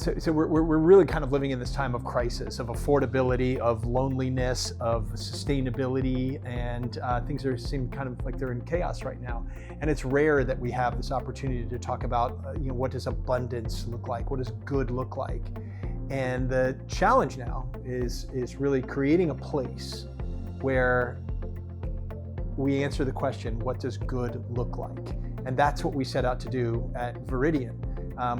So we're really kind of living in this time of crisis, of affordability, of loneliness, of sustainability, and things seem kind of like they're in chaos right now. And it's rare that we have this opportunity to talk about, what does abundance look like? What does good look like? And the challenge now is really creating a place where we answer the question, what does good look like? And that's what we set out to do at Veridian.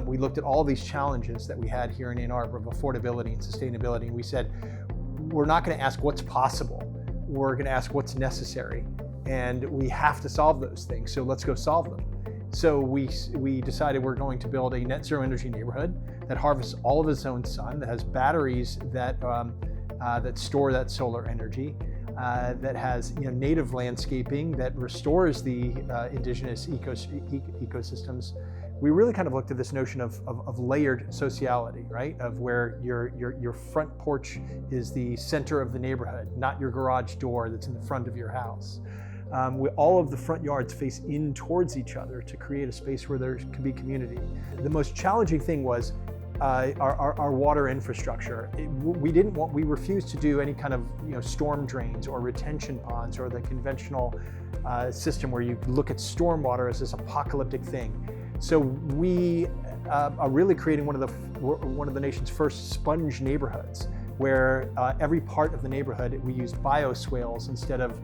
We looked at all these challenges that we had here in Ann Arbor of affordability and sustainability, and we said, we're not going to ask what's possible, we're going to ask what's necessary, and we have to solve those things, so let's go solve them. So we decided we're going to build a net zero energy neighborhood that harvests all of its own sun, that has batteries that store that solar energy, that has native landscaping that restores the indigenous ecosystems. We really kind of looked at this notion of layered sociality, right? Of where your front porch is the center of the neighborhood, not your garage door that's in the front of your house. All of the front yards face in towards each other to create a space where there can be community. The most challenging thing was our water infrastructure. We refused to do any kind of storm drains or retention ponds or the conventional system where you look at stormwater as this apocalyptic thing. So we are really creating one of the nation's first sponge neighborhoods, where every part of the neighborhood we use bioswales instead of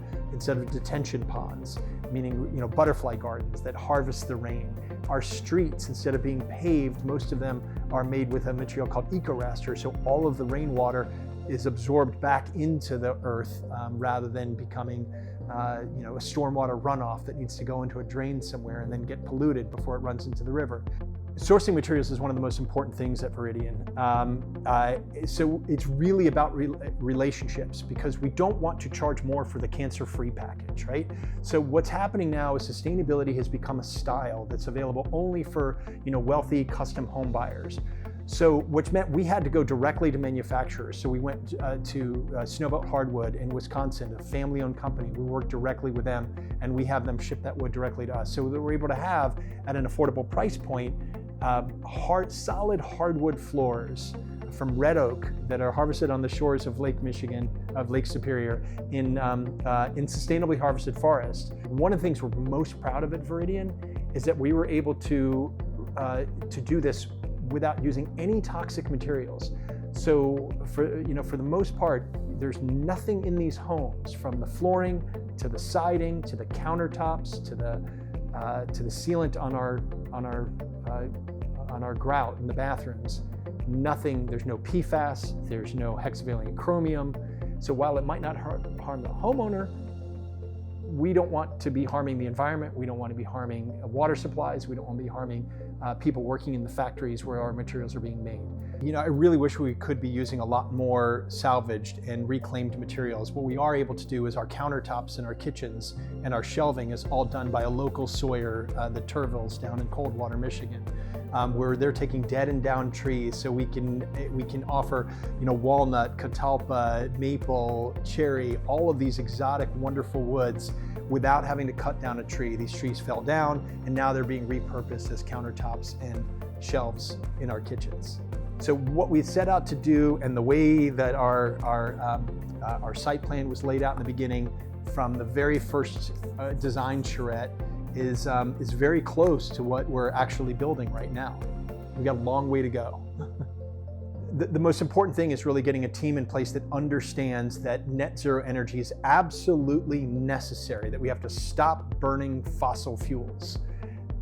detention ponds, meaning butterfly gardens that harvest the rain. Our streets, instead of being paved, most of them are made with a material called eco-raster, so all of the rainwater is absorbed back into the earth rather than becoming a stormwater runoff that needs to go into a drain somewhere and then get polluted before it runs into the river. Sourcing materials is one of the most important things at Veridian. So it's really about relationships, because we don't want to charge more for the cancer-free package, right? So what's happening now is sustainability has become a style that's available only for wealthy custom home buyers. So which meant we had to go directly to manufacturers. So we went to Snowbelt Hardwood in Wisconsin, a family-owned company. We worked directly with them, and we have them ship that wood directly to us. So that we're able to have, at an affordable price point, solid hardwood floors from red oak that are harvested on the shores of Lake Michigan, of Lake Superior, in sustainably harvested forest. One of the things we're most proud of at Veridian is that we were able to do this without using any toxic materials. So for the most part, there's nothing in these homes, from the flooring to the siding to the countertops to the sealant on our grout in the bathrooms. Nothing. There's no PFAS. There's no hexavalent chromium. So while it might not harm the homeowner, we don't want to be harming the environment. We don't want to be harming water supplies. We don't want to be harming people working in the factories where our materials are being made. I really wish we could be using a lot more salvaged and reclaimed materials. What we are able to do is our countertops in our kitchens and our shelving is all done by a local sawyer, the Turvilles down in Coldwater, Michigan, where they're taking dead and down trees, so we can offer walnut, catalpa, maple, cherry, all of these exotic, wonderful woods without having to cut down a tree. These trees fell down, and now they're being repurposed as countertops and shelves in our kitchens. So what we set out to do, and the way that our site plan was laid out in the beginning, from the very first design charrette, is very close to what we're actually building right now. We've got a long way to go. The most important thing is really getting a team in place that understands that net zero energy is absolutely necessary, that we have to stop burning fossil fuels.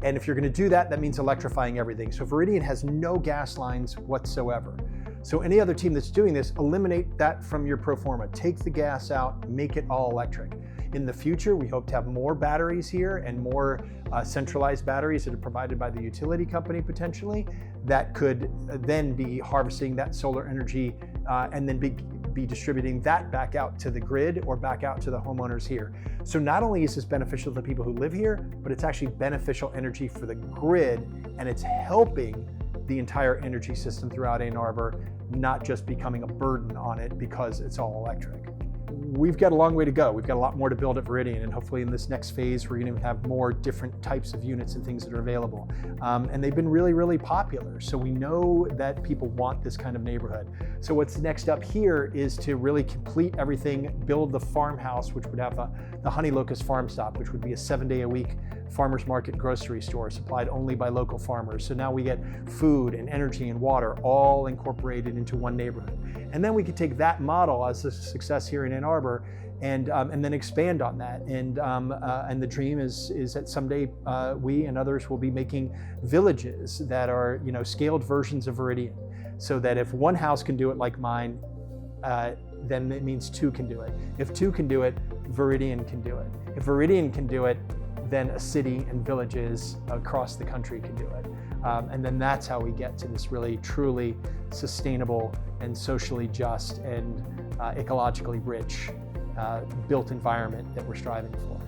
And if you're going to do that, that means electrifying everything. So Veridian has no gas lines whatsoever. So any other team that's doing this, eliminate that from your pro forma. Take the gas out, make it all electric. In the future, we hope to have more batteries here and more centralized batteries that are provided by the utility company potentially, that could then be harvesting that solar energy and then be distributing that back out to the grid or back out to the homeowners here. So not only is this beneficial to the people who live here, but it's actually beneficial energy for the grid, and it's helping the entire energy system throughout Ann Arbor, not just becoming a burden on it because it's all electric. we've got a long way to go. We've got a lot more to build at Veridian, and hopefully in this next phase, we're going to have more different types of units and things that are available. And they've been really, really popular. So we know that people want this kind of neighborhood. So what's next up here is to really complete everything, build the farmhouse, which would have the Honey Locust Farm Stop, which would be a 7-day-a-week farmers market grocery store supplied only by local farmers. So now we get food and energy and water all incorporated into one neighborhood. And then we could take that model as a success here in Ann Arbor and then expand on that. And the dream is that someday we and others will be making villages that are, scaled versions of Veridian, so that if one house can do it like mine, then it means 2 can do it. If 2 can do it, Veridian can do it. If Veridian can do it, then a city and villages across the country can do it. And then that's how we get to this really, truly sustainable and socially just and ecologically rich built environment that we're striving for.